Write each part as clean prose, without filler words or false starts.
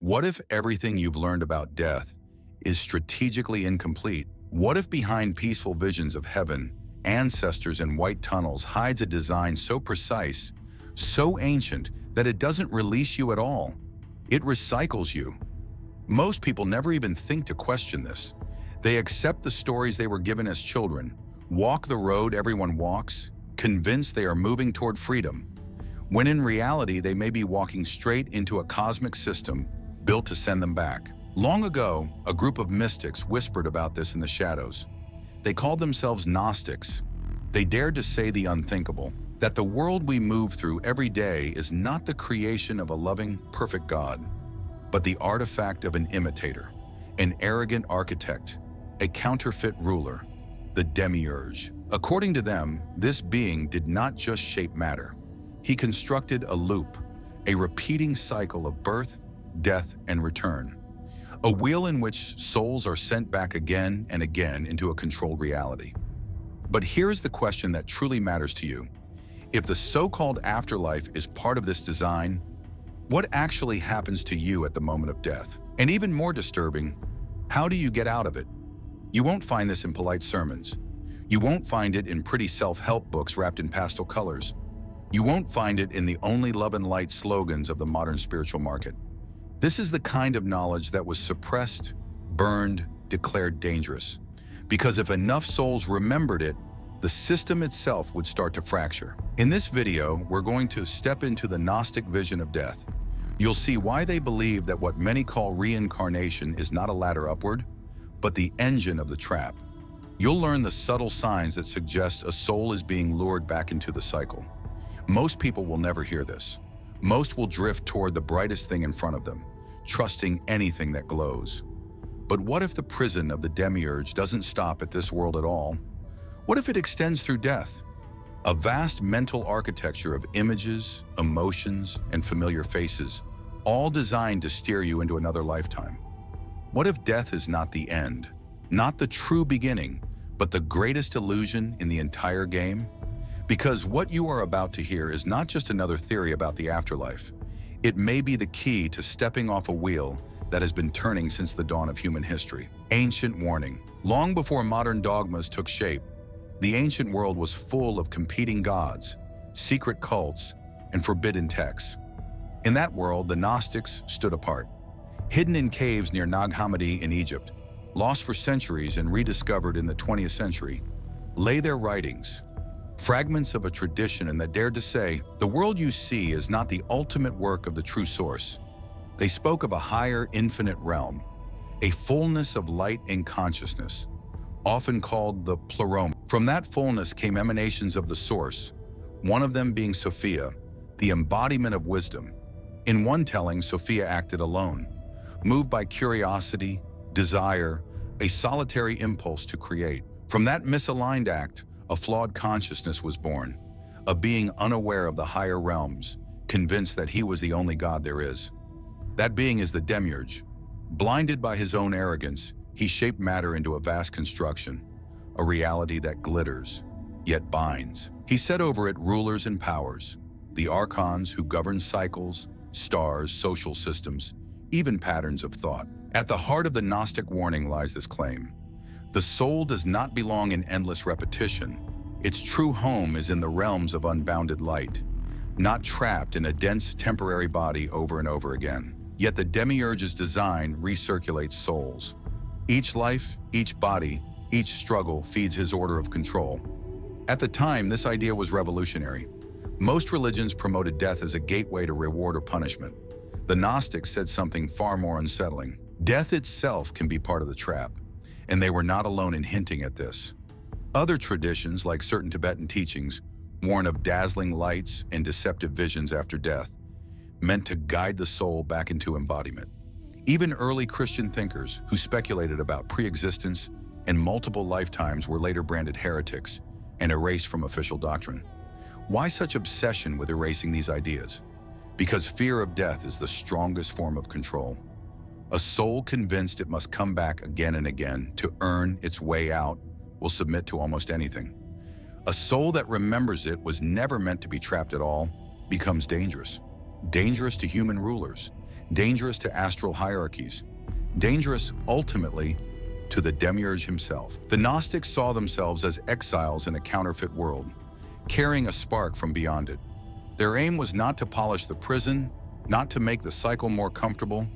What if everything you've learned about death is strategically incomplete? What if behind peaceful visions of heaven, ancestors in white tunnels hides a design so precise, so ancient, that it doesn't release you at all? It recycles you. Most people never even think to question this. They accept the stories they were given as children, walk the road everyone walks, convinced they are moving toward freedom, when in reality they may be walking straight into a cosmic system built to send them back. Long ago, a group of mystics whispered about this in the shadows. They called themselves Gnostics. They dared to say the unthinkable, that the world we move through every day is not the creation of a loving, perfect God, but the artifact of an imitator, an arrogant architect, a counterfeit ruler, the demiurge. According to them, this being did not just shape matter. He constructed a loop, a repeating cycle of birth, death, and return. A wheel in which souls are sent back again and again into a controlled reality. But here's the question that truly matters to you. If the so-called afterlife is part of this design, what actually happens to you at the moment of death? And even more disturbing, how do you get out of it? You won't find this in polite sermons. You won't find it in pretty self-help books wrapped in pastel colors. You won't find it in the only love and light slogans of the modern spiritual market. This is the kind of knowledge that was suppressed, burned, declared dangerous. Because if enough souls remembered it, the system itself would start to fracture. In this video, we're going to step into the Gnostic vision of death. You'll see why they believe that what many call reincarnation is not a ladder upward, but the engine of the trap. You'll learn the subtle signs that suggest a soul is being lured back into the cycle. Most people will never hear this. Most will drift toward the brightest thing in front of them, trusting anything that glows. But what if the prison of the demiurge doesn't stop at this world at all? What if it extends through death? A vast mental architecture of images, emotions, and familiar faces, all designed to steer you into another lifetime. What if death is not the end, not the true beginning, but the greatest illusion in the entire game? Because what you are about to hear is not just another theory about the afterlife. It may be the key to stepping off a wheel that has been turning since the dawn of human history. Ancient warning. Long before modern dogmas took shape, the ancient world was full of competing gods, secret cults, and forbidden texts. In that world, the Gnostics stood apart. Hidden in caves near Nag Hammadi in Egypt, lost for centuries and rediscovered in the 20th century, lay their writings, fragments of a tradition that dared to say, the world you see is not the ultimate work of the true source. They spoke of a higher, infinite realm, a fullness of light and consciousness, often called the pleroma. From that fullness came emanations of the source, one of them being Sophia, the embodiment of wisdom. In one telling, Sophia acted alone, moved by curiosity, desire, a solitary impulse to create. From that misaligned act, a flawed consciousness was born, a being unaware of the higher realms, convinced that he was the only God there is. That being is the demiurge. Blinded by his own arrogance, he shaped matter into a vast construction, a reality that glitters, yet binds. He set over it rulers and powers, the archons who govern cycles, stars, social systems, even patterns of thought. At the heart of the Gnostic warning lies this claim. The soul does not belong in endless repetition. Its true home is in the realms of unbounded light, not trapped in a dense temporary body over and over again. Yet the demiurge's design recirculates souls. Each life, each body, each struggle feeds his order of control. At the time, this idea was revolutionary. Most religions promoted death as a gateway to reward or punishment. The Gnostics said something far more unsettling. Death itself can be part of the trap, and they were not alone in hinting at this. Other traditions, like certain Tibetan teachings, warn of dazzling lights and deceptive visions after death, meant to guide the soul back into embodiment. Even early Christian thinkers who speculated about pre-existence and multiple lifetimes were later branded heretics and erased from official doctrine. Why such obsession with erasing these ideas? Because fear of death is the strongest form of control. A soul convinced it must come back again and again to earn its way out will submit to almost anything. A soul that remembers it was never meant to be trapped at all becomes dangerous. Dangerous to human rulers, dangerous to astral hierarchies, dangerous ultimately to the demiurge himself. The Gnostics saw themselves as exiles in a counterfeit world, carrying a spark from beyond it. Their aim was not to polish the prison, not to make the cycle more comfortable,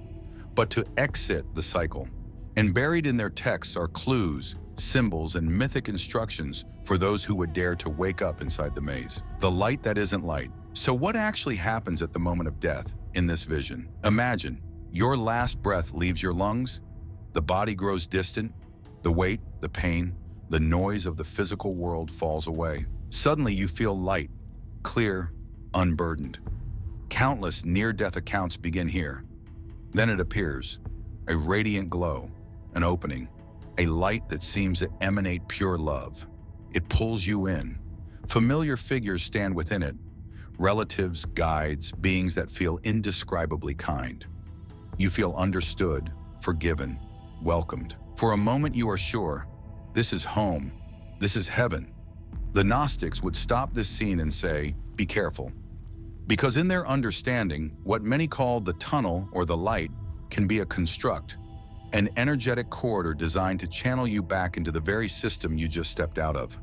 but to exit the cycle. And buried in their texts are clues, symbols, and mythic instructions for those who would dare to wake up inside the maze. The light that isn't light. So what actually happens at the moment of death in this vision? Imagine your last breath leaves your lungs, the body grows distant, the weight, the pain, the noise of the physical world falls away. Suddenly you feel light, clear, unburdened. Countless near-death accounts begin here. Then it appears, a radiant glow, an opening, a light that seems to emanate pure love. It pulls you in. Familiar figures stand within it, relatives, guides, beings that feel indescribably kind. You feel understood, forgiven, welcomed. For a moment you are sure, this is home, this is heaven. The Gnostics would stop this scene and say, be careful. Because in their understanding, what many call the tunnel or the light can be a construct, an energetic corridor designed to channel you back into the very system you just stepped out of.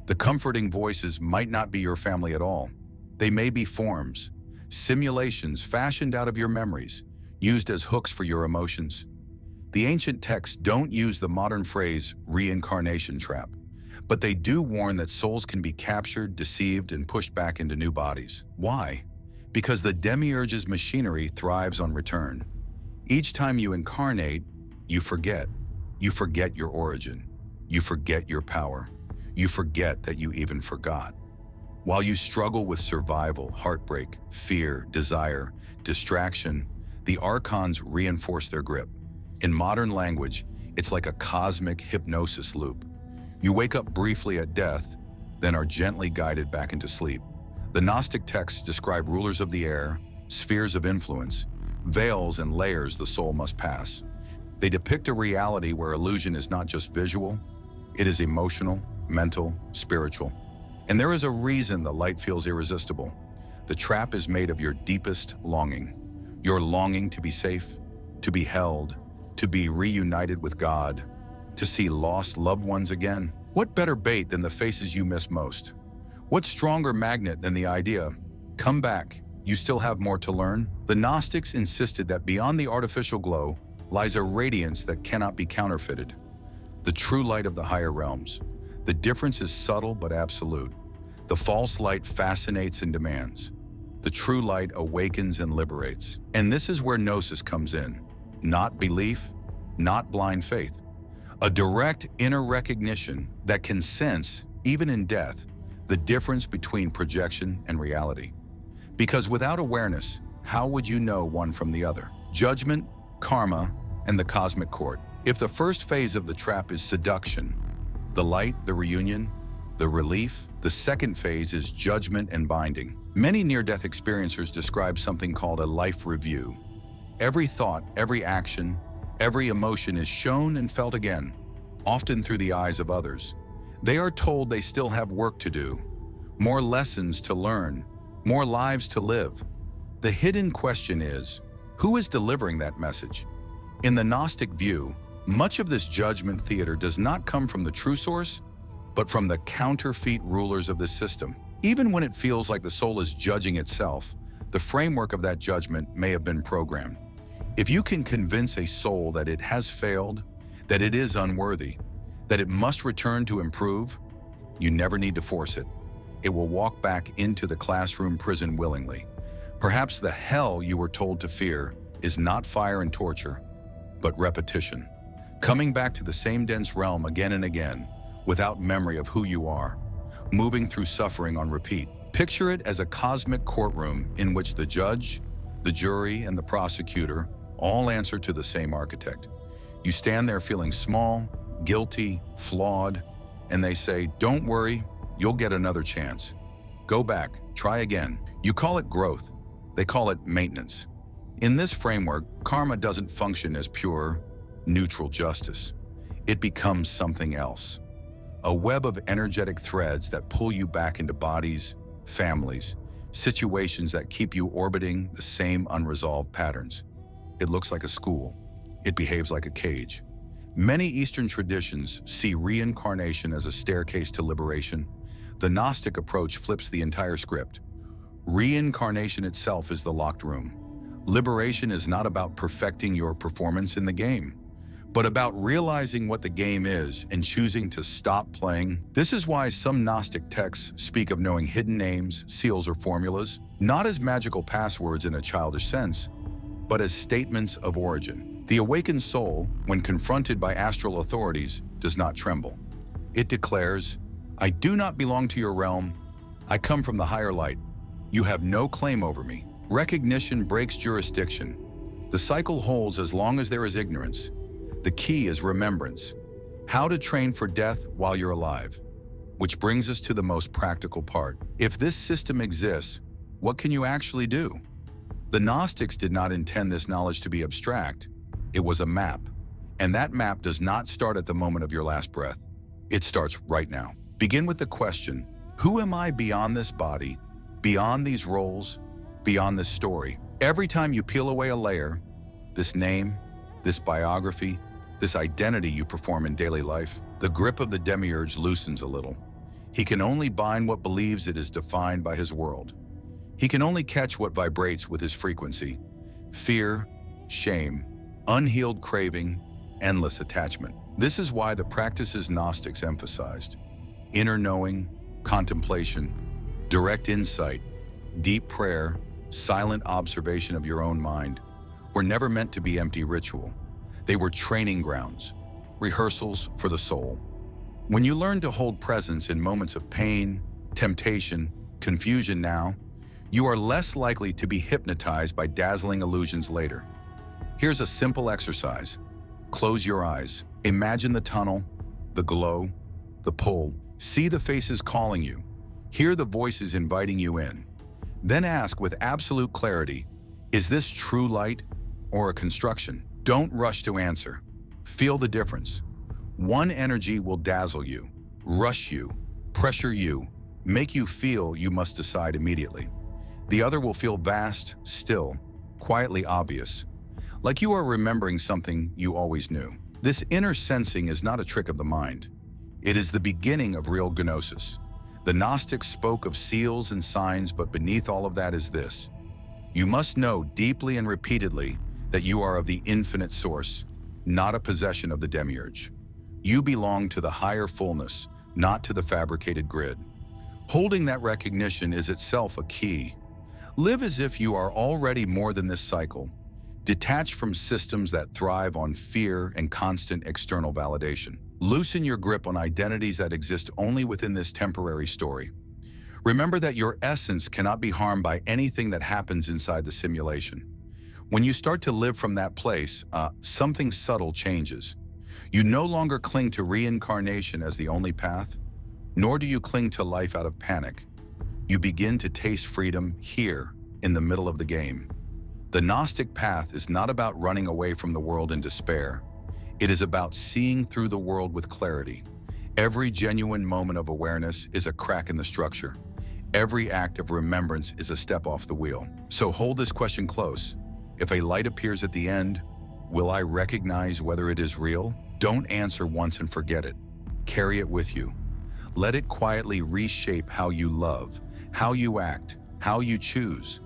The comforting voices might not be your family at all. They may be forms, simulations fashioned out of your memories, used as hooks for your emotions. The ancient texts don't use the modern phrase reincarnation trap, but they do warn that souls can be captured, deceived, and pushed back into new bodies. Why? Because the demiurge's machinery thrives on return. Each time you incarnate, you forget. You forget your origin. You forget your power. You forget that you even forgot. While you struggle with survival, heartbreak, fear, desire, distraction, the archons reinforce their grip. In modern language, it's like a cosmic hypnosis loop. You wake up briefly at death, then are gently guided back into sleep. The Gnostic texts describe rulers of the air, spheres of influence, veils and layers the soul must pass. They depict a reality where illusion is not just visual, it is emotional, mental, spiritual. And there is a reason the light feels irresistible. The trap is made of your deepest longing. Your longing to be safe, to be held, to be reunited with God, to see lost loved ones again. What better bait than the faces you miss most? What stronger magnet than the idea, come back, you still have more to learn? The Gnostics insisted that beyond the artificial glow lies a radiance that cannot be counterfeited. The true light of the higher realms. The difference is subtle but absolute. The false light fascinates and demands. The true light awakens and liberates. And this is where Gnosis comes in. Not belief, not blind faith. A direct inner recognition that can sense, even in death, the difference between projection and reality. Because without awareness, how would you know one from the other? Judgment, karma, and the cosmic court. If the first phase of the trap is seduction, the light, the reunion, the relief, the second phase is judgment and binding. Many near-death experiencers describe something called a life review. Every thought, every action, every emotion is shown and felt again, often through the eyes of others. They are told they still have work to do, more lessons to learn, more lives to live. The hidden question is, who is delivering that message? In the Gnostic view, much of this judgment theater does not come from the true source, but from the counterfeit rulers of the system. Even when it feels like the soul is judging itself, the framework of that judgment may have been programmed. If you can convince a soul that it has failed, that it is unworthy, that it must return to improve, you never need to force it. It will walk back into the classroom prison willingly. Perhaps the hell you were told to fear is not fire and torture, but repetition. Coming back to the same dense realm again and again, without memory of who you are, moving through suffering on repeat. Picture it as a cosmic courtroom in which the judge, the jury, and the prosecutor all answer to the same architect. You stand there feeling small, guilty, flawed, and they say, "Don't worry, you'll get another chance. Go back, try again." You call it growth. They call it maintenance. In this framework, karma doesn't function as pure, neutral justice. It becomes something else. A web of energetic threads that pull you back into bodies, families, situations that keep you orbiting the same unresolved patterns. it looks like a school. It behaves like a cage. Many Eastern traditions see reincarnation as a staircase to liberation. The Gnostic approach flips the entire script. Reincarnation itself is the locked room. Liberation is not about perfecting your performance in the game, but about realizing what the game is and choosing to stop playing. This is why some Gnostic texts speak of knowing hidden names, seals, or formulas, not as magical passwords in a childish sense, but as statements of origin. The awakened soul, when confronted by astral authorities, does not tremble. It declares, "I do not belong to your realm. I come from the higher light. You have no claim over me." Recognition breaks jurisdiction. The cycle holds as long as there is ignorance. The key is remembrance. How to train for death while you're alive. Which brings us to the most practical part. If this system exists, what can you actually do? The Gnostics did not intend this knowledge to be abstract. It was a map. And that map does not start at the moment of your last breath. It starts right now. Begin with the question, who am I beyond this body, beyond these roles, beyond this story? Every time you peel away a layer, this name, this biography, this identity you perform in daily life, the grip of the demiurge loosens a little. He can only bind what believes it is defined by his world. He can only catch what vibrates with his frequency. Fear, shame, unhealed craving, endless attachment. This is why the practices Gnostics emphasized: inner knowing, contemplation, direct insight, deep prayer, silent observation of your own mind, were never meant to be empty ritual. They were training grounds, rehearsals for the soul. When you learn to hold presence in moments of pain, temptation, confusion now, you are less likely to be hypnotized by dazzling illusions later. Here's a simple exercise. Close your eyes. Imagine the tunnel, the glow, the pull. See the faces calling you. Hear the voices inviting you in. Then ask with absolute clarity, is this true light or a construction? Don't rush to answer. Feel the difference. One energy will dazzle you, rush you, pressure you, make you feel you must decide immediately. The other will feel vast, still, quietly obvious, like you are remembering something you always knew. This inner sensing is not a trick of the mind. It is the beginning of real gnosis. The Gnostics spoke of seals and signs, but beneath all of that is this. You must know deeply and repeatedly that you are of the infinite source, not a possession of the demiurge. You belong to the higher fullness, not to the fabricated grid. Holding that recognition is itself a key. Live as if you are already more than this cycle, detached from systems that thrive on fear and constant external validation. Loosen your grip on identities that exist only within this temporary story. Remember that your essence cannot be harmed by anything that happens inside the simulation. When you start to live from that place, something subtle changes. You no longer cling to reincarnation as the only path, nor do you cling to life out of panic. You begin to taste freedom here, in the middle of the game. The Gnostic path is not about running away from the world in despair. It is about seeing through the world with clarity. Every genuine moment of awareness is a crack in the structure. Every act of remembrance is a step off the wheel. So hold this question close. If a light appears at the end, will I recognize whether it is real? Don't answer once and forget it. Carry it with you. Let it quietly reshape how you love, how you act, how you choose.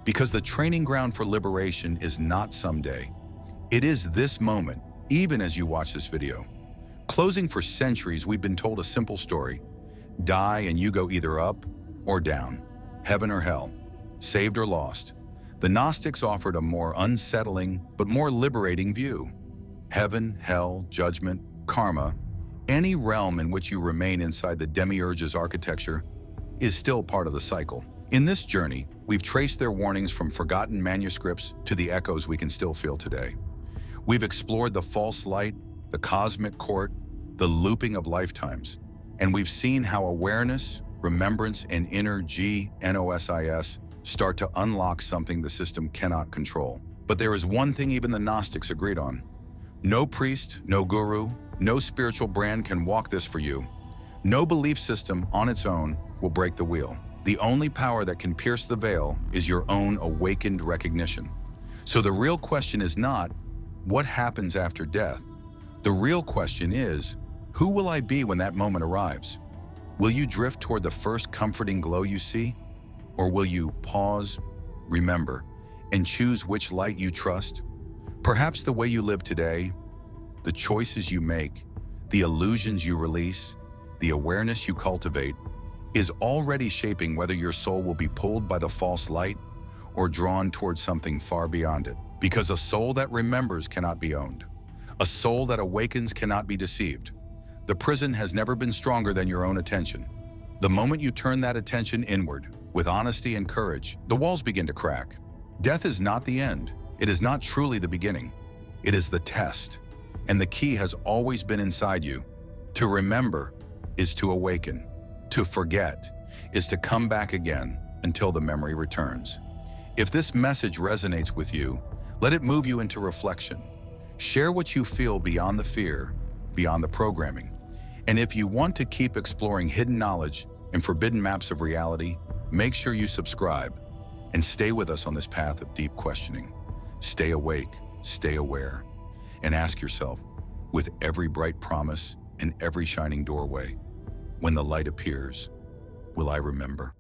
Because the training ground for liberation is not someday. It is this moment, even as you watch this video. Closing for centuries, we've been told a simple story. Die and you go either up or down, heaven or hell, saved or lost. The Gnostics offered a more unsettling but more liberating view. Heaven, hell, judgment, karma, any realm in which you remain inside the demiurge's architecture is still part of the cycle. In this journey, we've traced their warnings from forgotten manuscripts to the echoes we can still feel today. We've explored the false light, the cosmic court, the looping of lifetimes, and we've seen how awareness, remembrance, and inner Gnosis start to unlock something the system cannot control. But there is one thing even the Gnostics agreed on. No priest, no guru, no spiritual brand can walk this for you. No belief system on its own will break the wheel. The only power that can pierce the veil is your own awakened recognition. So the real question is not, what happens after death? The real question is, who will I be when that moment arrives? Will you drift toward the first comforting glow you see? Or will you pause, remember, and choose which light you trust? Perhaps the way you live today, the choices you make, the illusions you release, the awareness you cultivate, is already shaping whether your soul will be pulled by the false light or drawn towards something far beyond it. Because a soul that remembers cannot be owned. A soul that awakens cannot be deceived. The prison has never been stronger than your own attention. The moment you turn that attention inward, with honesty and courage, the walls begin to crack. Death is not the end. It is not truly the beginning. It is the test. And the key has always been inside you. To remember is to awaken. To forget is to come back again until the memory returns. If this message resonates with you, let it move you into reflection. Share what you feel beyond the fear, beyond the programming. And if you want to keep exploring hidden knowledge and forbidden maps of reality, make sure you subscribe and stay with us on this path of deep questioning. Stay awake, stay aware, and ask yourself, with every bright promise and every shining doorway, when the light appears, will I remember?